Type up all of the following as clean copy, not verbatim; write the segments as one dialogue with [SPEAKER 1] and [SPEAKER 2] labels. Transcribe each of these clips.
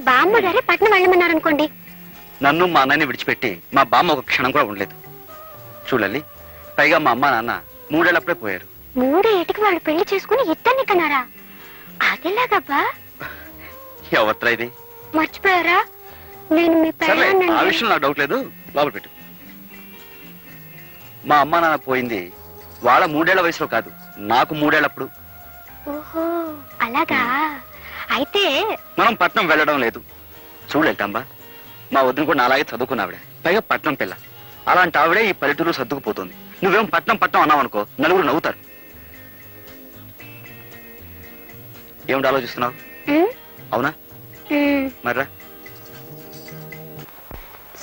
[SPEAKER 1] బామ్మగారే పట్నం వెళ్ళమన్నారనుకోండి.
[SPEAKER 2] నన్ను మా అన్నయ్యని విడిచిపెట్టి మా బామ్మ ఒక క్షణం కూడా ఉండలేదు చూడాలి. పైగా మా అమ్మ నాన్న 3 ఏళ్ళప్పుడే పోయారు.
[SPEAKER 1] 3 ఏటికి వాళ్ళు పెళ్లి చేసుకుని ఇద్దరిని కన్నారా? అదెలాగబ్బా?
[SPEAKER 2] ఎవత్రా ఇది?
[SPEAKER 1] మర్చిపోయారా? నేను మీ పెళ్ళాన్ని.
[SPEAKER 2] ఆ విషయం నాకు డౌట్ లేదు, లోపల పెట్టు. మా అమ్మ నాన్న పోయింది వాళ్ళ 3 ఏళ్ల వయసులో కాదు, నాకు 3 ఏళ్ళప్పుడు.
[SPEAKER 1] ఓహో అలాగా. అయితే
[SPEAKER 2] మనం పట్నం వెళ్ళడం లేదు. చూడలేటంబా, మా వదిన కూడా నాలాగే చదువుకున్న ఆవిడ, పైగా పట్నం పిల్ల. అలాంటి ఆవిడే ఈ పల్లెటూరు సర్దుకుపోతుంది. నువ్వేం పట్నం పట్నం అన్నావు అనుకో, నలుగురు నవ్వుతారు. ఏమిటి ఆలోచిస్తున్నావు? అవునా మర్రా.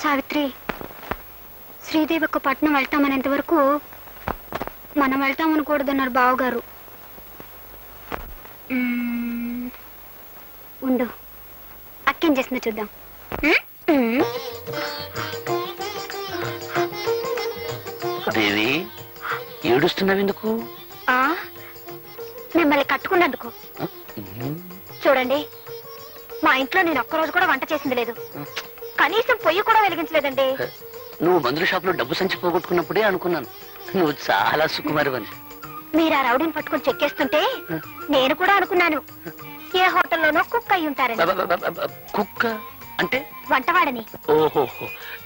[SPEAKER 1] సావిత్రి, శ్రీదేవికి పట్నం వెళ్తామనేంత వరకు మనం వెళ్తామనకూడదన్నారు బావగారు. ఉండు, అక్కేం చేస్తుందో చూద్దాం.
[SPEAKER 2] దేవి, ఏడుస్తున్నావు ఎందుకు?
[SPEAKER 1] మిమ్మల్ని కట్టుకున్నందుకు. చూడండి, మా ఇంట్లో నేను ఒక్కరోజు కూడా వంట చేసింది లేదు, కనీసం పొయ్యి కూడా వెలిగించలేదండి.
[SPEAKER 2] నువ్వు మందుల షాప్ లో డబ్బు సంచి పోగొట్టుకున్నప్పుడే అనుకున్నాను నువ్వు చాలా సుకుమారివని.
[SPEAKER 1] మీరు ఆ రౌడీని పట్టుకుని చెక్కేస్తుంటే నేను కూడా అనుకున్నాను ఏ హోటల్లోనో కుక్ అయి ఉంటారని.
[SPEAKER 2] కుక్క అంటే?
[SPEAKER 1] వంటవాడని.
[SPEAKER 2] ఓహో,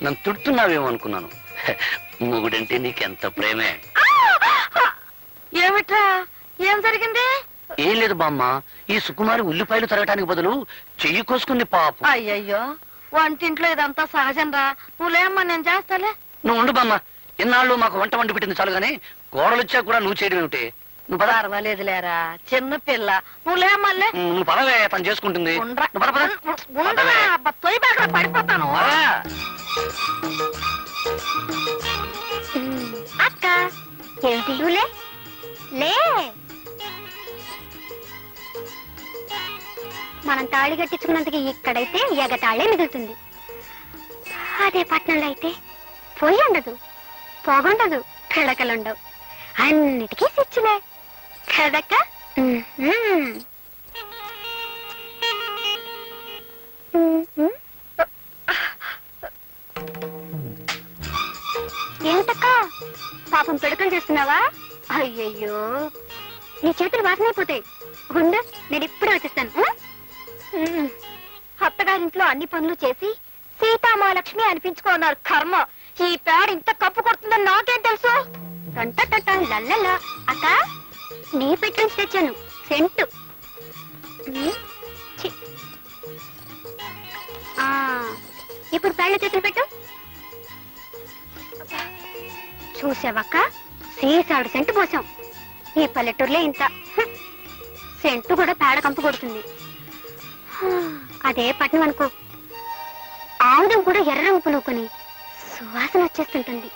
[SPEAKER 2] నన్ను తిడుతున్నావేమో అనుకున్నాను. మొగుడంటే నీకెంత ప్రేమే.
[SPEAKER 1] ఏమిట్రా, ఏం జరిగింది?
[SPEAKER 2] ఏం లేదు బామ్మ, ఈ సుకుమారి ఉల్లిపాయలు తరగటానికి బదులు చెయ్యి కోసుకుంది పాపం.
[SPEAKER 1] అయ్యయ్యో, వంటింట్లో ఇదంతా సహజం రా. నువ్వులేమ్మా, నేను చేస్తాలే.
[SPEAKER 2] నువ్వు ఉండు బామ్మ, ఇన్నాళ్ళు మాకు వంట వండి పెట్టింది చాలు గానీ కోడలు వచ్చా కూడా నువ్వు చేయడం ఏమిటి? నువ్వు పద.
[SPEAKER 1] పర్వాలేదు లేరా, చిన్న పిల్ల. నువ్వులేమల్లే.
[SPEAKER 2] నువ్వు పదవే, తను చేసుకుంటుంది.
[SPEAKER 1] పడిపోతాను. అక్క ఏంటి? లే, మనం తాళి కట్టించుకున్నందుకు ఇక్కడైతే ఎగతాళే మిగులుతుంది. అదే పట్నంలో అయితే పొయ్యి ఉండదు, పొగుండదు, పిడకలుండవు, అన్నిటికీ స్విచ్లే కదక్క. ఏమిటక్క పాపం పిడకలు చేస్తున్నావా? అయ్యయ్యో, నీ చేతులు వాసనైపోతాయి. ఉండు, నేను ఇప్పుడే వచ్చిస్తాను. అత్తగారింట్లో అన్ని పనులు చేసి సీతామహాలక్ష్మి అనిపించుకున్నారు. కర్మ, ఈ పేడ ఇంత కప్పు కొడుతుందని నాకేం తెలుసు? టంట లల్లలా. అక్క, నీ పెట్టి నుంచి తెచ్చాను సెంటు. ఇప్పుడు పేళ్ళ చేతులు పెట్టు. చూసావక్క, సీసాడు సెంటు పోసాం. ఈ పల్లెటూరులో ఇంత సెంటు కూడా పేడ కంపు కొడుతుంది. అదే పట్నం అనుకో, ఆముదం కూడా ఎర్ర రంగు పులుకొని సువాసన వచ్చేస్తుంటుంది.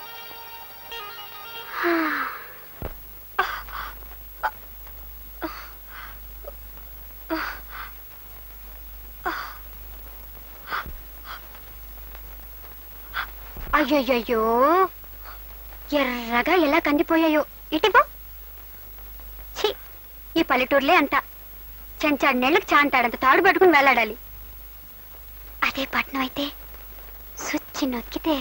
[SPEAKER 1] అయ్యయ్యో, ఎర్రగా ఎలా కందిపోయాయో. ఇటిపో. ఛీ, ఈ పల్లెటూరులే అంట. చెంచాడు నెళ్ళకి చాంతాడంత తాడు పట్టుకుని వెళ్ళాడాలి. అదే పట్నం అయితే సుచ్చి నొక్కితే.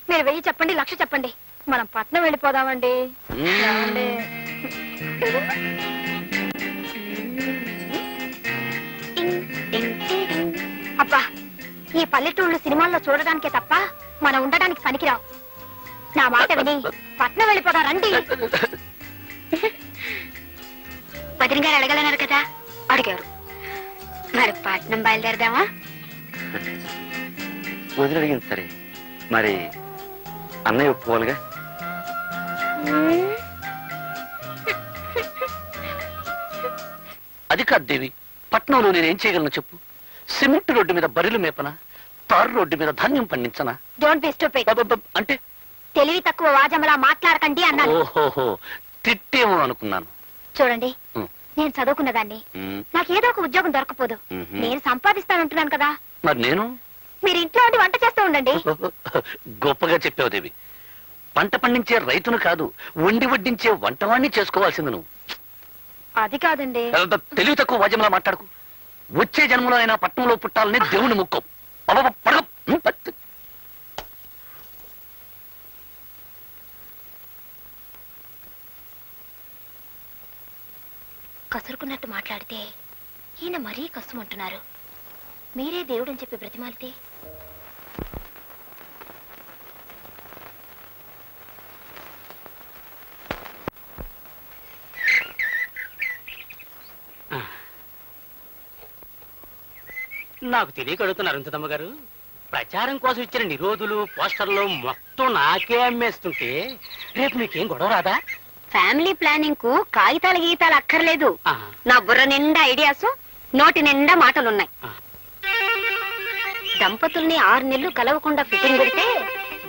[SPEAKER 1] మీరు 1000 చెప్పండి, 1,00,000 చెప్పండి, మనం పట్నం వెళ్ళిపోదామండి. అబ్బా, ఈ పల్లెటూళ్ళు సినిమాల్లో చూడడానికే తప్ప మనం ఉండడానికి పనికిరావు. నా మాట విని పట్నం వెళ్ళిపోదా రండి. వదిన గారు అడగలన్నారు కదా, అడిగారు. మరి పట్నం బయలుదేరదామా?
[SPEAKER 2] వదిలి అడిగింది సరే, మరి అన్నయ్య ఒప్పుకోవాలిగా. అది కాదు దేవి, పట్నంలో నేనేం చేయగలను చెప్పు? సిమెంట్ రోడ్డు మీద బరిలు మేపనా, తారు రోడ్డు మీద ధాన్యం పండించనా?
[SPEAKER 1] Don't be stupid.
[SPEAKER 2] అంటే
[SPEAKER 1] తెలివి తక్కువ వాజమలా మాట్లాడకండి అన్నాను.
[SPEAKER 2] ఓహోహో, తిట్టేమో అనుకున్నాను.
[SPEAKER 1] చూడండి, నేను చదువుకున్నదాన్ని, నాకేదో ఒక ఉద్యోగం దొరకపోదు. నేను సంపాదిస్తానంటున్నాను కదా.
[SPEAKER 2] మరి నేను
[SPEAKER 1] మీరు ఇంట్లో ఉండి వంట చేస్తూ ఉండండి.
[SPEAKER 3] గొప్పగా చెప్పావు దేవి. పంట పండించే రైతును కాదు, వండి వడ్డించే వంటవాణ్ణి చేసుకోవాల్సింది నువ్వు.
[SPEAKER 1] అది కాదండి.
[SPEAKER 3] అంత తెలివి తక్కువ వాద్యంలా మాట్లాడుకు. వచ్చే జన్మలో అయినా పట్టణంలో పుట్టాలని దేవుని ముక్కం.
[SPEAKER 1] కసురుకున్నట్టు మాట్లాడితే ఈయన మరీ కష్టమంటున్నారు. మీరే దేవుడని చెప్పి బ్రతిమాలితే.
[SPEAKER 4] నాకు తెలియక అడుగుతున్నారు అరుంధతమ్మ గారు. ప్రచారం కోసం ఇచ్చిన నిరోధులు పోస్టర్లు మొత్తం నాకే అమ్మేస్తుంటే రేపు మీకేం గొడవ రాదా?
[SPEAKER 1] ఫ్యామిలీ ప్లానింగ్ కు కాగితాల గీతాలు అక్కర్లేదు.
[SPEAKER 4] ఆ,
[SPEAKER 1] నా బుర్ర నిండా ఐడియాస్, నోటి నిండా మాటలున్నాయి.
[SPEAKER 4] ఆ.
[SPEAKER 1] దంపతుల్ని 6 నెలలు కలవకుండా ఫిట్టింగ్ పెడితే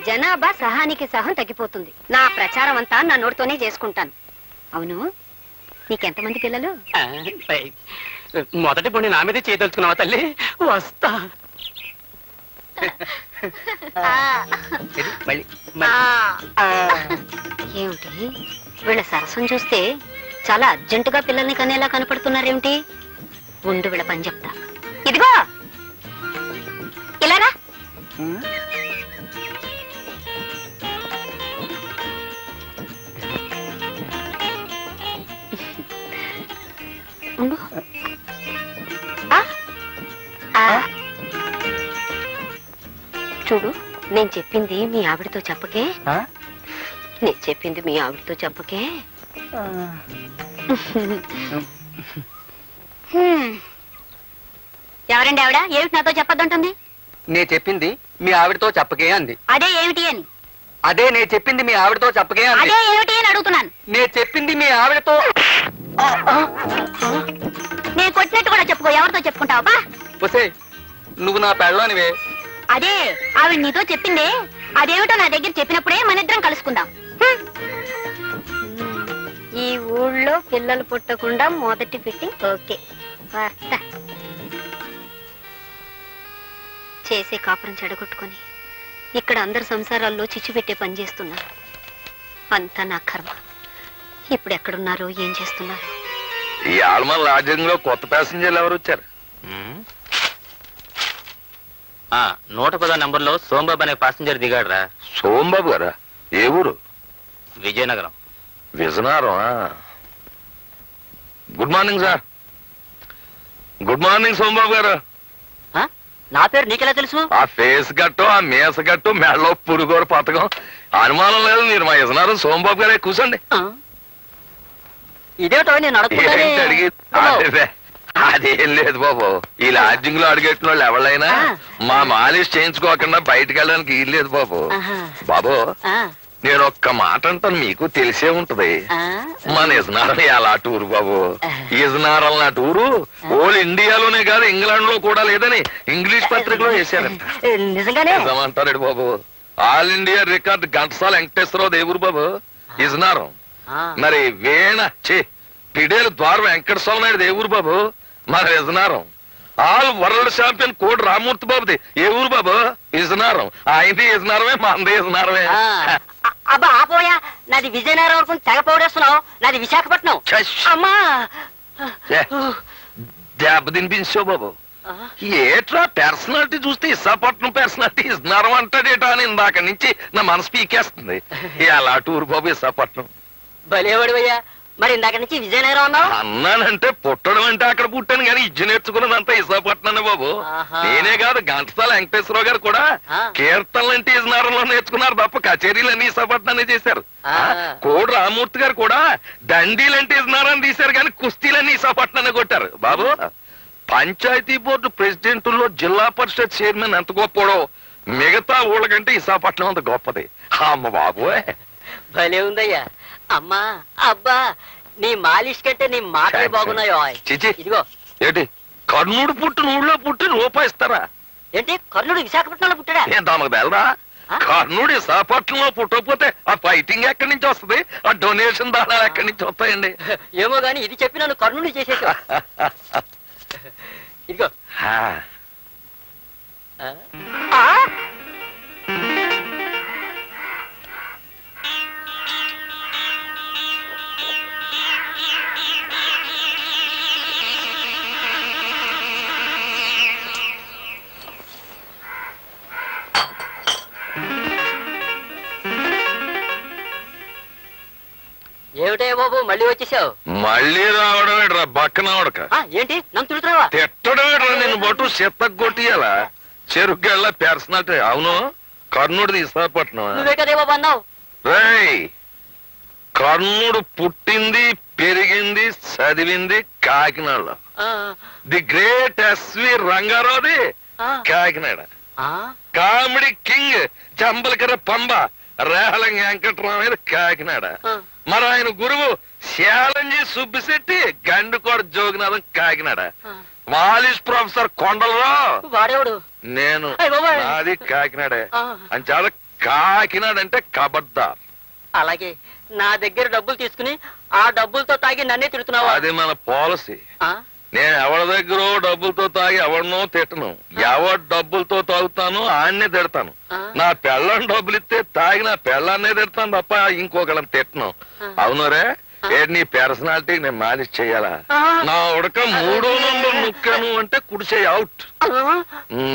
[SPEAKER 1] జనాభా సహానికి సహం తగ్గిపోతుంది. నా ప్రచారం అంతా నా నోటితోనే చేసుకుంటాను. అవును, నీకెంతమంది పిల్లలు?
[SPEAKER 4] ఆ, మొదటి పొండి నా మీదే చేయదలుచుకున్నావా తల్లి? వస్తా.
[SPEAKER 1] ఏమిటి వీళ్ళ సరసం చూస్తే చాలా అర్జెంటుగా పిల్లల్ని కనేలా కనపడుతున్నారేమిటి? ఉండు వీళ్ళ పని చెప్తా. ఇదిగో ఇలారా. ఉండు. చూడు, నేను చెప్పింది మీ ఆవిడతో చెప్పకే. నేను చెప్పింది మీ ఆవిడతో చెప్పకే. ఎవరండి ఆవిడ? ఏమిటి నాతో చెప్పొద్దంటుంది?
[SPEAKER 2] నే చెప్పింది మీ ఆవిడతో చెప్పకే అంది.
[SPEAKER 1] అదే ఏమిటి అని.
[SPEAKER 2] అదే నే చెప్పింది మీ ఆవిడతో చెప్పకే అంది.
[SPEAKER 1] అదే ఏమిటి అని అడుగుతున్నాను.
[SPEAKER 2] నే చెప్పింది మీ ఆవిడతో.
[SPEAKER 1] నేను కొట్టినట్టు కూడా చెప్పుకో. ఎవరితో చెప్పుకుంటావా?
[SPEAKER 2] ఒసే, నువ్వు నా పెళ్ళానివే.
[SPEAKER 1] అదే ఆవిడ నీతో చెప్పిందే. అదేమిటో నా దగ్గర చెప్పినప్పుడే మన ఇద్దరం కలుసుకుందాం. ఈ ఊళ్ళో పిల్లలు పుట్టకుండా మొదటి ఫిట్టింగ్ ఓకే. వస్తా. చేసే కాపురం చెడగొట్టుకొని ఇక్కడ అందరి సంసారాల్లో చిచ్చు పెట్టే పని చేస్తున్నారు. అంతా నా కర్మ. ఇప్పుడు ఎక్కడున్నారో ఏం చేస్తున్నారు?
[SPEAKER 5] ఈ ఆల్మల్ లాడ్జింగ్ లో కొత్త ప్యాసింజర్లు ఎవరు వచ్చారు?
[SPEAKER 4] 110 నంబర్లో సోంబాబు అనే పాసింజర్ దిగాడు రా.
[SPEAKER 5] సోంబాబు గారా? ఏ ఊరు?
[SPEAKER 4] Vizianagaram.
[SPEAKER 5] Vizianagaram. Good morning sir. Good morning Sombabu గారు.
[SPEAKER 4] నా పేరు నీకెలా తెలుసు?
[SPEAKER 5] ఆ ఫేస్ గట్టు, ఆ మీస గట్టు, మెడలో పురుగోరు పథకం అనుమానం లేదు. మీరు మా విజయనగరం సోంబాబు గారే. కూర్చోండి.
[SPEAKER 4] ఇదేటో నేను
[SPEAKER 5] ఏంటి అడిగి? అదేం లేదు బాబు. ఈ లాడ్జింగ్ లో అడిగెట్టిన వాళ్ళు ఎవరైనా మా మాలిష్ చేయించుకోకుండా బయటకు వెళ్ళడానికి వీలు లేదు బాబు. బాబు, నేను ఒక్క మాట అంటాను, మీకు తెలిసే ఉంటది. మన ఇజనారం ఎలా టూరు బాబు. ఇజనారం నా టూరు ఓల్ ఇండియాలోనే కాదు, ఇంగ్లాండ్ లో కూడా లేదని ఇంగ్లీష్ పత్రికలో వేశారంట.
[SPEAKER 4] నిజంగానే?
[SPEAKER 5] నిజమంటాడు బాబు. All India record Ghantasala Venkateswararao దేవురు బాబు ఇజనారం. మరి పిడేలు ద్వార వెంకట స్వామి నాయుడు ఏ ఊరు బాబు? మన విజయనగరం. ఆల్ వరల్డ్ ఛాంపియన్ కోడి రామూర్తి బాబుది ఏ ఊరు బాబు? విజయనగరం. ఆయనది విజయనగరమే, మనది విజయనగరమే.
[SPEAKER 4] అబ్బా ఆపోయా, నాది విజయనగరం వరకు తెగ పౌడేస్తున్నావు. నాది విశాఖపట్నం. అమ్మా
[SPEAKER 5] దెబ్బ తినిపించావు బాబు. ఏట్రా పర్సనాలిటీ చూస్తే విశాఖపట్నం పర్సనాలిటీ విజయనగరం అంటాడేటా అని ఇందాక నుంచి నా మనసు పీకేస్తుంది. ఎలా టూరు బాబు విశాఖపట్నం?
[SPEAKER 4] భలేవాడివయ్యా. మరి ఇందాక నుంచి విజయనగరం అన్నావు?
[SPEAKER 5] అన్నానంటే పుట్టడం అంటే అక్కడ పుట్టాను కానీ ఇజ్జు నేర్చుకున్నదంతా విశాఖపట్నం బాబు. నేనే కాదు, ఘంటసాల వెంకటేశ్వరరావు గారు కూడా కీర్తనలు అంటే విజయనగరంలో నేర్చుకున్నారు తప్ప కచేరీలన్నీ విశాఖపట్నాన్ని చేశారు. కోడి రామూర్తి గారు కూడా దండీలంటే విజయనగరం తీశారు కానీ కుస్తీలన్నీ విశాఖపట్నాన్ని కొట్టారు బాబు. పంచాయతీ బోర్డు ప్రెసిడెంట్లో జిల్లా పరిషత్ చైర్మన్ ఎంత గొప్పడో మిగతా ఊళ్ళ కంటే విశాఖపట్నం అంత గొప్పది. అమ్మ బాబు,
[SPEAKER 4] భలే ఉందయ్యా. అమ్మా అబ్బా, నీ మాలిష్ కంటే నీ మాటలే బాగున్నాయో.
[SPEAKER 5] చిచి,
[SPEAKER 4] ఇదిగో.
[SPEAKER 5] ఏంటి కర్ణుడు పుట్టిన ఊళ్ళో పుట్టి రూపాయిస్తారా?
[SPEAKER 4] ఏంటి కర్ణుడు విశాఖపట్నంలో పుట్టాడా?
[SPEAKER 5] ఏం తమకు తెలరా? కర్ణుడు విశాఖపట్నంలో పుట్టకపోతే ఆ ఫైటింగ్ ఎక్కడి నుంచి వస్తుంది? ఆ డొనేషన్ దానాలు ఎక్కడి నుంచి వస్తాయండి?
[SPEAKER 4] ఏమో గాని ఇది చెప్పి నన్ను కర్ణుడు చేసేసా. ఇదిగో ఆ? ఏమిటే బాబు మళ్ళీ వచ్చేసావు?
[SPEAKER 5] మళ్ళీ రావడం ఏంట్రా బక్కనవడక
[SPEAKER 4] ఏంటి నన్ను తిడుతున్నావా?
[SPEAKER 5] తిట్టడం ఏంట్రా నిన్ను బట్టు చెత్తగొట్టియాలా చెరుగ్గళ్ళ పెర్సనల్ అవును కర్ణుడిది విశాఖపట్నం
[SPEAKER 4] నువ్వే కదే బాబు అన్నావు.
[SPEAKER 5] రేయ్ కర్ణుడు పుట్టింది పెరిగింది చదివింది కాకినాడలో.
[SPEAKER 4] ఆ,
[SPEAKER 5] ది గ్రేట్ ఎస్వి రంగారావుది
[SPEAKER 4] ఆ,
[SPEAKER 5] కాకినాడ.
[SPEAKER 4] ఆ,
[SPEAKER 5] కామెడీ కింగ్ జంబలకర పంబ రేహళం వెంకట్రామయ్య కాకినాడ.
[SPEAKER 4] ఆ.
[SPEAKER 5] మరి ఆయన గురువు శాలంజీ సుబ్బిశెట్టి గండుకోట జోగినాథం కాకినాడ.
[SPEAKER 4] ఆ.
[SPEAKER 5] వాలిస్ ప్రొఫెసర్ కొండలరావు
[SPEAKER 4] వాడేవాడు?
[SPEAKER 5] నేను
[SPEAKER 4] అయ్ బాబోయ్.
[SPEAKER 5] నాది కాకినాడే.
[SPEAKER 4] ఆ.
[SPEAKER 5] అని చాలా కాకినాడ అంటే కబడ్దార్.
[SPEAKER 4] అలాగే నా దగ్గర డబ్బులు తీసుకుని ఆ డబ్బులతో తాగి నన్నే తిడుతున్నావా?
[SPEAKER 5] అది మన పాలసీ.
[SPEAKER 4] ఆ?
[SPEAKER 5] నేను ఎవరి దగ్గర డబ్బులతో తాగి ఎవరినో తిట్టను. ఎవరి డబ్బులతో తాగుతాను ఆన్నే తిడతాను.
[SPEAKER 4] ఆ.
[SPEAKER 5] నా పెళ్ళని డబ్బులు ఇస్తే తాగి నా పెళ్ళాన్నే తిడతాను తప్ప ఇంకొకళ్ళని తిట్టను. అవునరే ఏంటి నీ పర్సనాలిటీ నేను మేనేజ్ చెయ్యాలా?
[SPEAKER 4] ఆ.
[SPEAKER 5] నా ఉడక 3వ నంబర్ నొక్కాను అంటే కుడిచే అవుట్,
[SPEAKER 4] ఆ?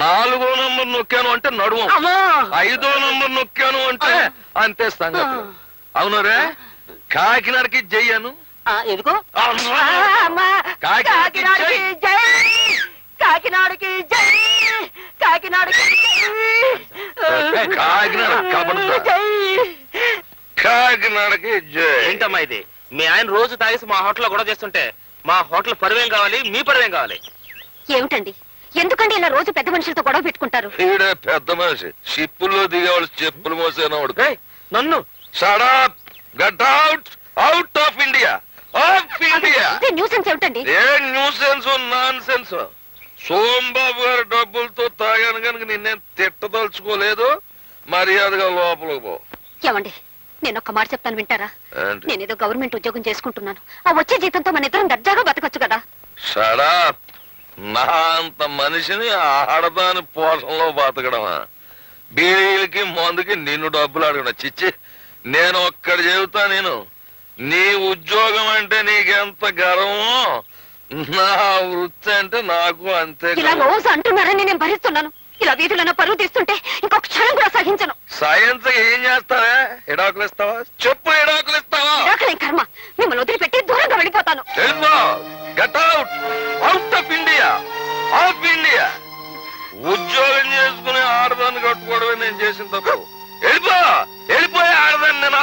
[SPEAKER 5] 4వ నంబర్ నొక్కాను అంటే నడుము,
[SPEAKER 4] అమ్మా!
[SPEAKER 5] 5వ నంబర్ నొక్కాను అంటే అంతే సంగతి. అవునరే కాకినాడకి జయ్యాను.
[SPEAKER 4] ఆ, ఎందుకు?
[SPEAKER 5] అమ్మా!
[SPEAKER 4] అమ్మా!
[SPEAKER 5] కాకినాడకి
[SPEAKER 4] కాకినాడకి జై! కాకినాడకి జై! కాకినాడకి జై!
[SPEAKER 5] కాకినాడ కబడ్దార్.
[SPEAKER 4] జై!
[SPEAKER 5] కాకినాడకి జై.
[SPEAKER 6] ఏంటమ్మా ఇది? మీ ఆయన రోజు తాగేసి మా హోటల్లో గొడవ చేస్తుంటే మా హోటల్ పరువేం కావాలి, మీ పరువేం కావాలి?
[SPEAKER 1] ఏమిటండి ఎందుకండి ఇలా రోజు పెద్ద మనుషులతో గొడవ పెట్టుకుంటారు?
[SPEAKER 5] ఈడే పెద్ద మనిషి షిప్పుల్లో దిగేవాళ్ళు చెప్పులు మోసేనవాడు.
[SPEAKER 6] ఏయ్, నన్ను
[SPEAKER 5] shut up get out out of India of India.
[SPEAKER 1] Nuisance ఏమిటండి?
[SPEAKER 5] ఏ న్యూసెన్స్ నాన్ సెన్స్. సోంబాబు గారి డబ్బులతో తాగాను కనుక నిన్నేం తిట్టదలుచుకోలేదు. మర్యాదగా లోపలికి పో.
[SPEAKER 1] ఏమండి నేను ఒక్క మాట చెప్తాను వింటారా?
[SPEAKER 5] ఏంటి?
[SPEAKER 1] నేనేదో గవర్నమెంట్ ఉద్యోగం చేసుకుంటున్నాను. ఆ వచ్చే జీతంతో మన ఇద్దరం దర్జాగా బతకొచ్చు కదా.
[SPEAKER 5] షడప్. నా అంత మనిషిని ఆడదాని పోషణలో బతకడమా? బీడీలకి మందుకి నిన్ను డబ్బులు అడగడం చిచ్చి. నేను ఒక్కడి చెబుతా, నేను నీ ఉద్యోగం అంటే నీకెంత గర్వమో నా వృత్తి అంటే నాకు అంతే
[SPEAKER 1] ఇలా
[SPEAKER 5] గర్వం.
[SPEAKER 1] రోజు అంటున్నారని నేను భరిస్తున్నాను. ఇలా వీధులను పరువు తీస్తుంటే ఇంకొక క్షణం కూడా సహించను.
[SPEAKER 5] సైన్స్ ఏం చేస్తావే? ఎడాకులు ఇస్తావా? చెప్పు, ఎడాకులు ఇస్తావా?
[SPEAKER 1] ఇరాకలేం కర్మ. మిమ్మల్ని వదిలిపెట్టి దూరంగా వెళ్ళిపోతాను.
[SPEAKER 5] వెళ్ళిపో. Get out out of India of India. ఉద్యోగం చేసుకుని ఆడదాన్ని కట్టుకోవడమే నేను చేసిన తప్పు. వెళ్ళిపోయి ఆడదాన్ని నేను